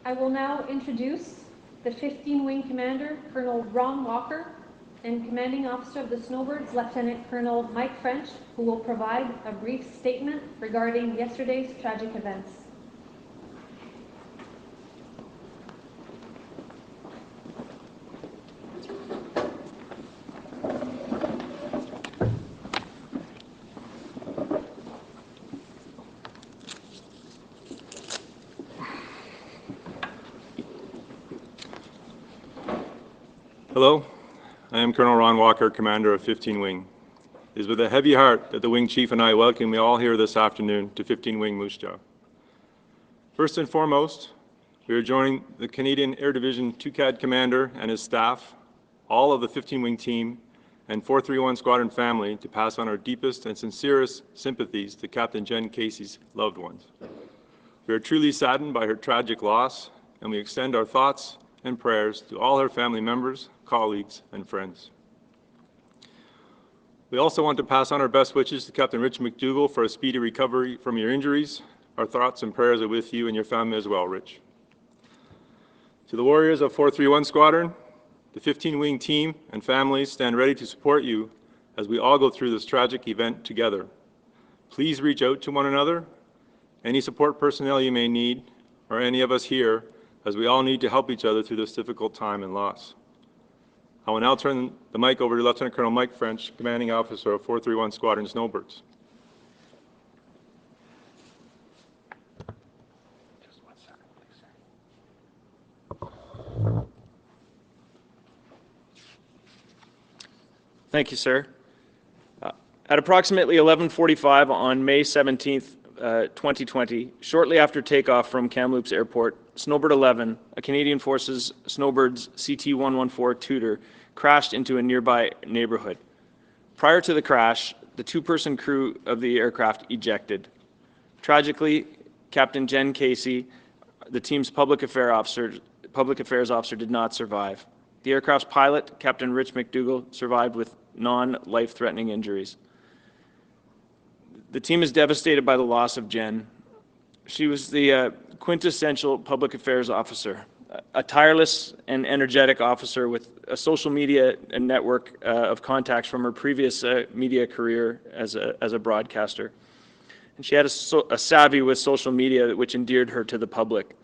I will now introduce the 15 Wing Commander, Colonel Ron Walker, and Commanding Officer of the Snowbirds, Lieutenant Colonel Mike French, who will provide a brief statement regarding yesterday's tragic events. Hello, I am Colonel Ron Walker, Commander of 15 Wing. It is with a heavy heart that the Wing Chief and I welcome you all here this afternoon to 15 Wing Moose Jaw. First and foremost, we are joining the Canadian Air Division 2CAD Commander and his staff, all of the 15 Wing team, and 431 Squadron family to pass on our deepest and sincerest sympathies to Captain Jenn Casey's loved ones. We are truly saddened by her tragic loss, and we extend our thoughts and prayers to all her family members, colleagues, and friends. We also want to pass on our best wishes to Captain Rich McDougall for a speedy recovery from your injuries. Our thoughts and prayers are with you and your family as well, Rich. To the warriors of 431 Squadron, the 15 Wing team and families stand ready to support you as we all go through this tragic event together. Please reach out to one another, any support personnel you may need, or any of us here, as we all need to help each other through this difficult time and loss. I will now turn the mic over to Lieutenant Colonel Mike French, Commanding Officer of 431 Squadron Snowbirds. Just 1 second, please. Thank you, sir. At approximately 11:45 on May 17th, 2020, shortly after takeoff from Kamloops Airport, Snowbird 11, a Canadian Forces Snowbirds CT-114 Tudor, crashed into a nearby neighborhood. Prior to the crash, the two-person crew of the aircraft ejected. Tragically, Captain Jenn Casey, the team's public affairs officer, did not survive. The aircraft's pilot, Captain Rich McDougall, survived with non-life-threatening injuries. The team is devastated by the loss of Jenn. She was the quintessential public affairs officer, a tireless and energetic officer with a social media and network of contacts from her previous media career as a broadcaster. And she had a savvy with social media which endeared her to the public.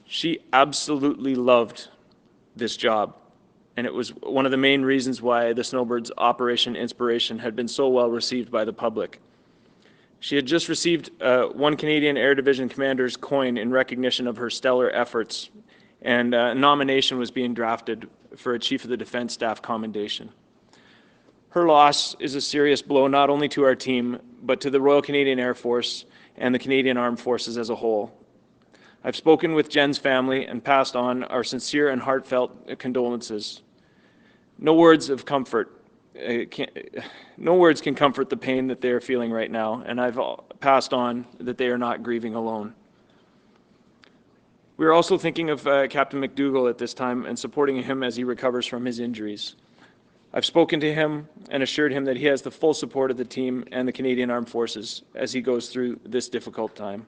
She absolutely loved this job, and it was one of the main reasons why the Snowbirds' Operation Inspiration had been so well received by the public. She had just received one Canadian Air Division Commander's coin in recognition of her stellar efforts, and a nomination was being drafted for a Chief of the Defence Staff commendation. Her loss is a serious blow not only to our team, but to the Royal Canadian Air Force and the Canadian Armed Forces as a whole. I've spoken with Jenn's family and passed on our sincere and heartfelt condolences. No words of comfort. No words can comfort the pain that they are feeling right now, and I've passed on that they are not grieving alone. We are also thinking of Captain McDougall at this time and supporting him as he recovers from his injuries. I've spoken to him and assured him that he has the full support of the team and the Canadian Armed Forces as he goes through this difficult time.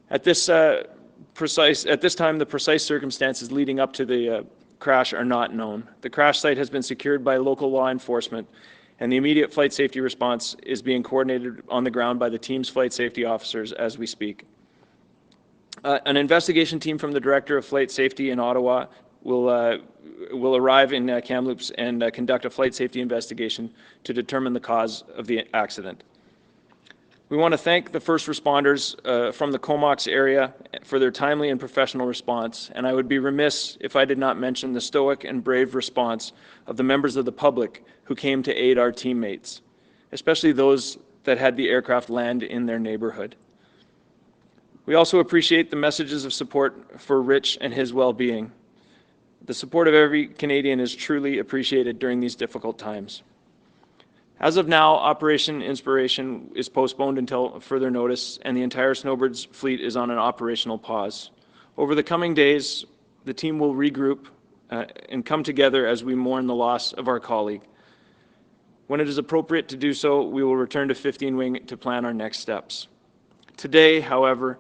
At this time, the precise circumstances leading up to the crash are not known. The crash site has been secured by local law enforcement, and the immediate flight safety response is being coordinated on the ground by the team's flight safety officers as we speak. An investigation team from the Director of Flight Safety in Ottawa will arrive in Kamloops and conduct a flight safety investigation to determine the cause of the accident. We want to thank the first responders from the Comox area for their timely and professional response, and I would be remiss if I did not mention the stoic and brave response of the members of the public who came to aid our teammates, especially those that had the aircraft land in their neighborhood. We also appreciate the messages of support for Rich and his well-being. The support of every Canadian is truly appreciated during these difficult times. As of now, Operation Inspiration is postponed until further notice, and the entire Snowbirds fleet is on an operational pause. Over the coming days, the team will regroup and come together as we mourn the loss of our colleague. When it is appropriate to do so, we will return to 15 Wing to plan our next steps. Today, however,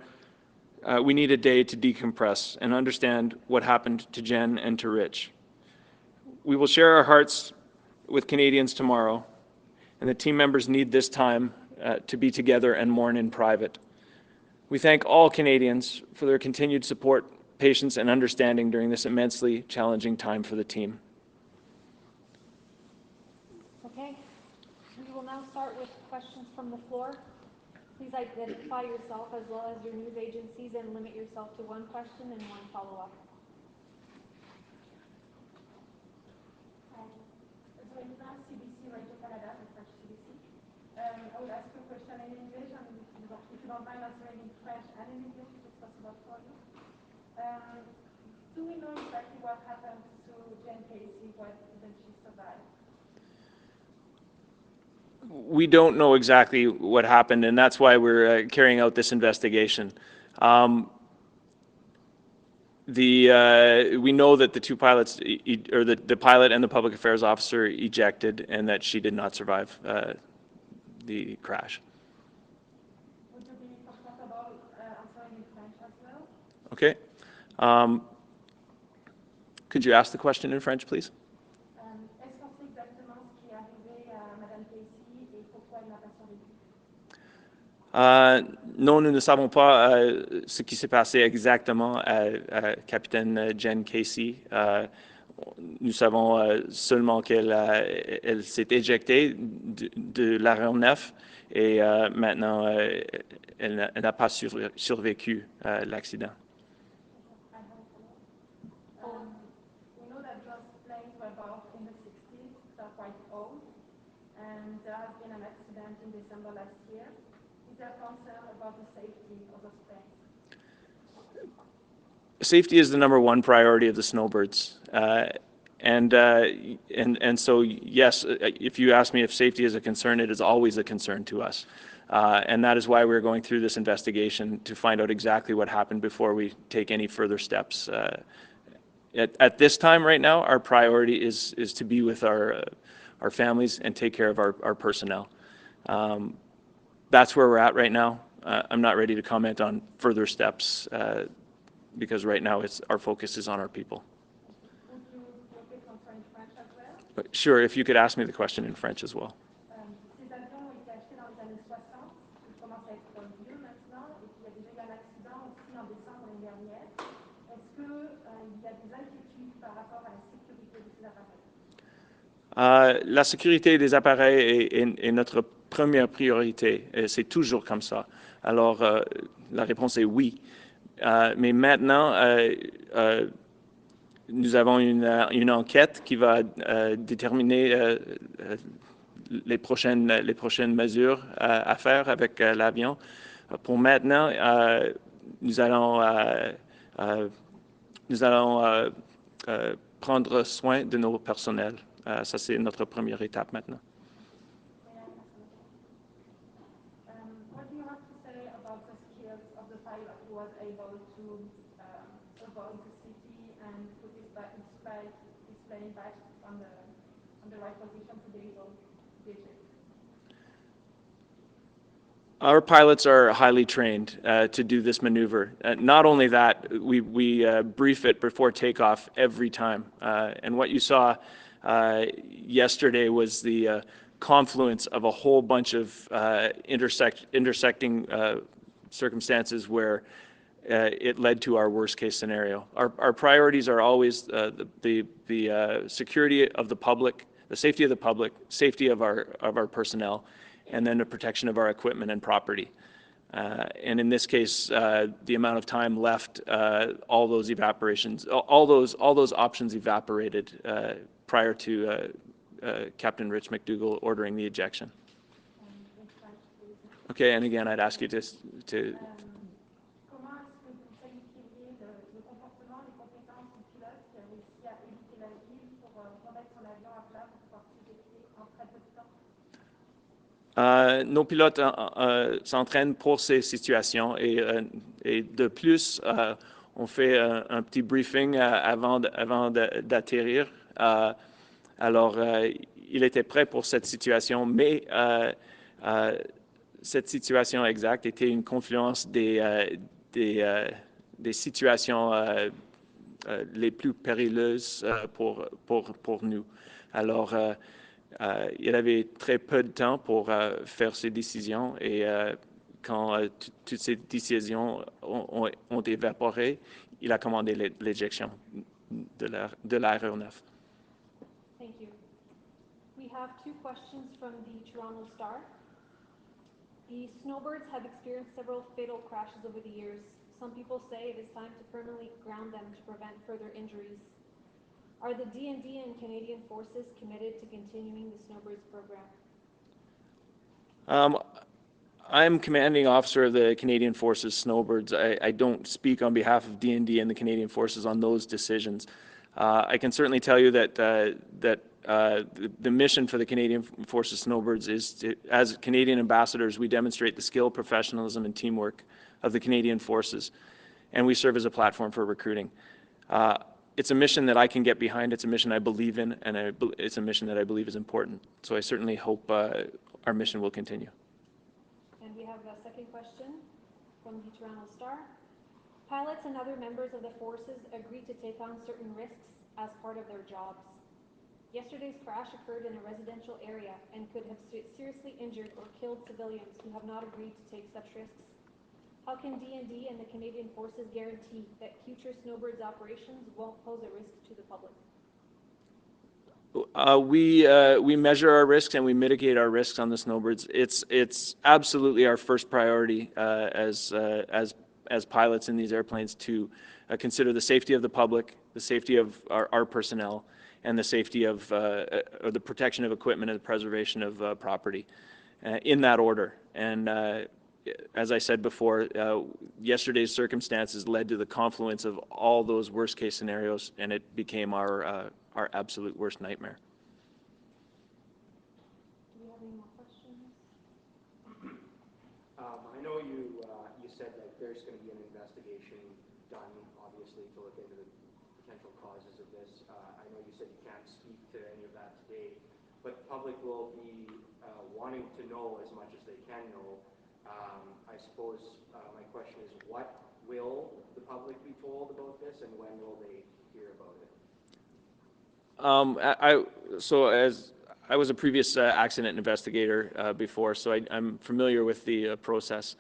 we need a day to decompress and understand what happened to Jenn and to Rich. We will share our hearts with Canadians tomorrow, and the team members need this time to be together and mourn in private. We thank all Canadians for their continued support, patience, and understanding during this immensely challenging time for the team. Okay, we will now start with questions from the floor. Please identify yourself as well as your news agencies and limit yourself to one question and one follow-up. CBC, Radio Canada, and French CBC. I will ask you a question in English, and if you don't mind answering in French and in English, if it's possible for you. Do we know exactly what happened to Jenn Casey? Why didn't she survive? We don't know exactly what happened, and that's why we're carrying out this investigation. We know that the two pilots, or the pilot and the public affairs officer, ejected, and that she did not survive the crash. Would you be comfortable answering in French as well? Okay. Could you ask the question in French, please? Est-ce qu'on sait exactement ce qui est arrivé à Madame Casey et pourquoi elle n'a pas survécu? Non, nous ne savons pas ce qui s'est passé exactement à Capitaine Jenn Casey. Nous savons seulement qu'elle s'est éjectée de l'aéronef et maintenant elle n'a pas survécu à l'accident. We know that those planes were built in the 60s, they're quite old, and there has been an accident in December last year. Is there concern about the safety of those planes? Safety is the number one priority of the Snowbirds. And so, yes, if you ask me if safety is a concern, it is always a concern to us. And that is why we're going through this investigation, to find out exactly what happened before we take any further steps. At this time right now, our priority is to be with our families and take care of our personnel. That's where we're at right now. I'm not ready to comment on further steps because right now our focus is on our people. Would you be okay to answer in French as well? But sure, if you could ask me the question in French as well. Ces avions ont été achetés dans les années 60, ils commencent à être vieux maintenant, et puis il y a déjà eu un accident aussi en décembre l'année dernière. Est-ce qu'il y a des inquiétudes par rapport à la sécurité de ces appareils? La sécurité des appareils est notre première priorité, et c'est toujours comme ça. Alors, la réponse est oui. Mais maintenant, nous avons une enquête qui va déterminer les prochaines mesures à faire avec l'avion. Pour maintenant, nous allons prendre soin de nos personnels. Ça, c'est notre première étape maintenant. What do you have to say about the skills of the pilot who was able to avoid the city and put his plane back on the right position to be able to be ejected? Our pilots are highly trained to do this maneuver. Not only that, we brief it before takeoff every time. And what you saw yesterday was the confluence of a whole bunch of intersecting circumstances where it led to our worst case scenario. Our priorities are always the security of the public, the safety of the public, safety of our personnel, and then the protection of our equipment and property. And in this case, the amount of time left, all those options evaporated prior to Captain Rich McDougall ordering the ejection. Okay, and again, I'd ask you to Comment est-ce que vous qualifieriez le comportement, les compétences du pilote qui a réussi à éviter la ville pour remettre son avion à plat pour pouvoir s'éjecter en très peu de temps? Nos pilotes s'entraînent pour ces situations et de plus, on fait un petit briefing avant d'atterrir. Alors, il était prêt pour cette situation, mais cette situation exacte était une confluence des des situations les plus périlleuses pour nous. Alors, il avait très peu de temps pour faire ses décisions et quand toutes ces décisions ont évaporé, il a commandé l'éjection de l'aéronef. Thank you. We have 2 questions from the Toronto Star. The Snowbirds have experienced several fatal crashes over the years. Some people say it is time to permanently ground them to prevent further injuries. Are the D&D and Canadian Forces committed to continuing the Snowbirds program? I'm commanding officer of the Canadian Forces Snowbirds. I don't speak on behalf of D&D and the Canadian Forces on those decisions. I can certainly tell you that the mission for the Canadian Forces Snowbirds is to, as Canadian ambassadors, we demonstrate the skill, professionalism, and teamwork of the Canadian Forces, and we serve as a platform for recruiting. It's a mission that I can get behind. It's a mission I believe in, and it's a mission that I believe is important. So I certainly hope our mission will continue. And we have a second question from the Toronto Star. Pilots and other members of the forces agree to take on certain risks as part of their jobs. Yesterday's crash occurred in a residential area and could have seriously injured or killed civilians who have not agreed to take such risks. How can D&D and the Canadian Forces guarantee that future Snowbirds operations won't pose a risk to the public? We measure our risks and we mitigate our risks on the Snowbirds. It's absolutely our first priority as pilots in these airplanes to consider the safety of the public, the safety of our personnel, and the safety of or the protection of equipment and the preservation of property, in that order. And as I said before, yesterday's circumstances led to the confluence of all those worst-case scenarios, and it became our absolute worst nightmare. Do we have any more questions? I know you said that there's going to be an investigation done, obviously, to look into the potential causes of this. I know you said you can't speak to any of that today, but the public will be wanting to know as much as they can know. I suppose my question is, what will the public be told about this, and when will they hear about it? So as I was a previous accident investigator before, so I'm familiar with the process.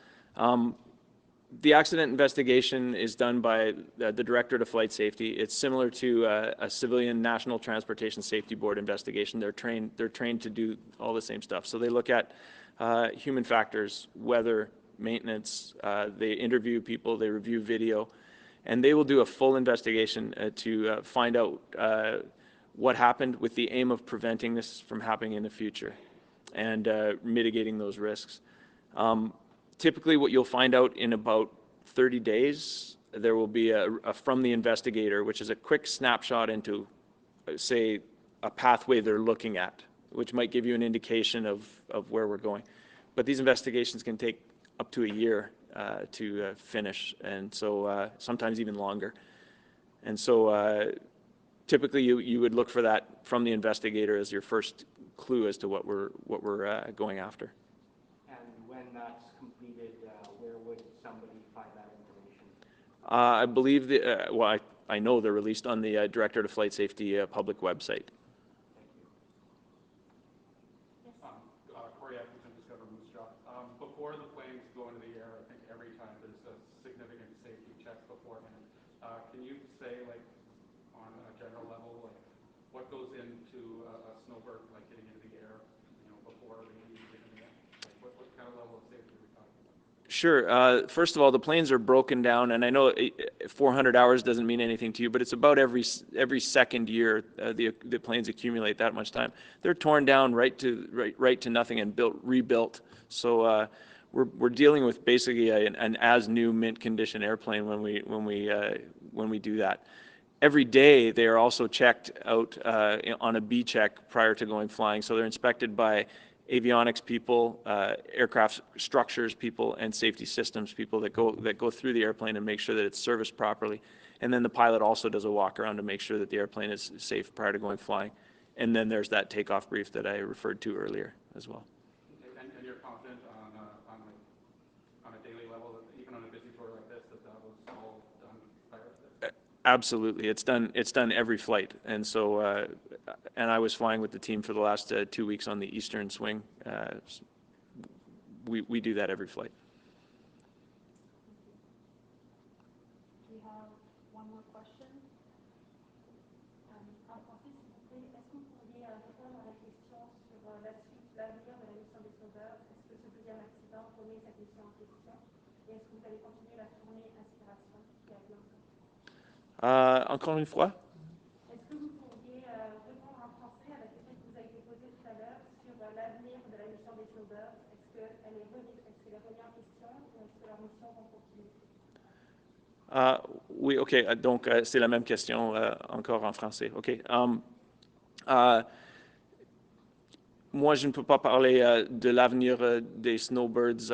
The accident investigation is done by the Directorate of Flight Safety. It's similar to a civilian National Transportation Safety Board investigation. They're trained to do all the same stuff. So they look at human factors, weather, maintenance. They interview people. They review video, and they will do a full investigation to find out what happened with the aim of preventing this from happening in the future and mitigating those risks. Typically, what you'll find out in about 30 days, there will be a from the investigator, which is a quick snapshot into, say, a pathway they're looking at, which might give you an indication of where we're going. But these investigations can take up to a year to finish, and so sometimes even longer. And so typically you would look for that from the investigator as your first clue as to what we're going after. And when that's completed, where would somebody find that information? I believe I know they're released on the Directorate of Flight Safety public website. Before the planes go into the air, I think every time there's a significant safety check beforehand. Can you say, like, on a general level, like, what goes into a snowbird, like, getting into the air, before they even get in the air? Like, what kind of level of safety are we talking about? Sure. First of all, the planes are broken down, and I know 400 hours doesn't mean anything to you, but it's about every second year the planes accumulate that much time. They're torn down right to nothing and rebuilt. So we're dealing with basically an as new mint condition airplane when we do that. Every day they are also checked out on a B check prior to going flying. So they're inspected by avionics people, aircraft structures people, and safety systems people that go through the airplane and make sure that it's serviced properly. And then the pilot also does a walk around to make sure that the airplane is safe prior to going flying. And then there's that takeoff brief that I referred to earlier as well. And you're confident on a daily level, even on a busy tour like this, that the Absolutely. It's done every flight. And so, and I was flying with the team for the last 2 weeks on the eastern swing. We do that every flight. We have one more question. En français, s'il vous plaît, est-ce que vous pourriez répondre à la question sur la suite, l'avenir de la mission des Snowbirds? Est-ce que ce deuxième accident remet cette mission en question? Et est-ce que vous allez continuer la tournée Inspiration qui a lieu encore? Encore une fois? Est-ce que vous pourriez répondre en français à la question qui vous a été posée tout à l'heure sur l'avenir de la mission des Snowbirds? Est-ce qu'elle est remise en question ou est-ce que leur mission va continuer? Oui, OK. Donc, c'est la même question encore en français. OK. Moi, je ne peux pas parler de l'avenir des Snowbirds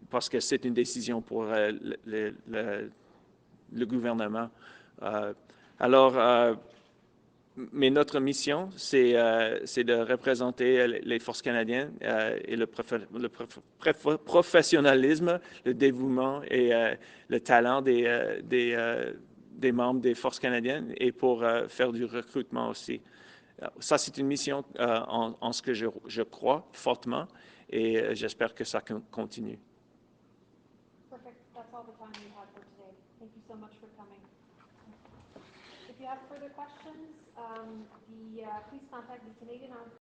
parce que c'est une décision pour le gouvernement. Mais notre mission, c'est de représenter les forces canadiennes et le professionnalisme, le dévouement et le talent des membres des forces canadiennes et pour faire du recrutement aussi. Ça, c'est une mission en ce que je crois fortement et j'espère que ça continue. Perfect. That's all the time we had for today. Thank you so much for coming. If you have further questions, please contact the Canadian Armed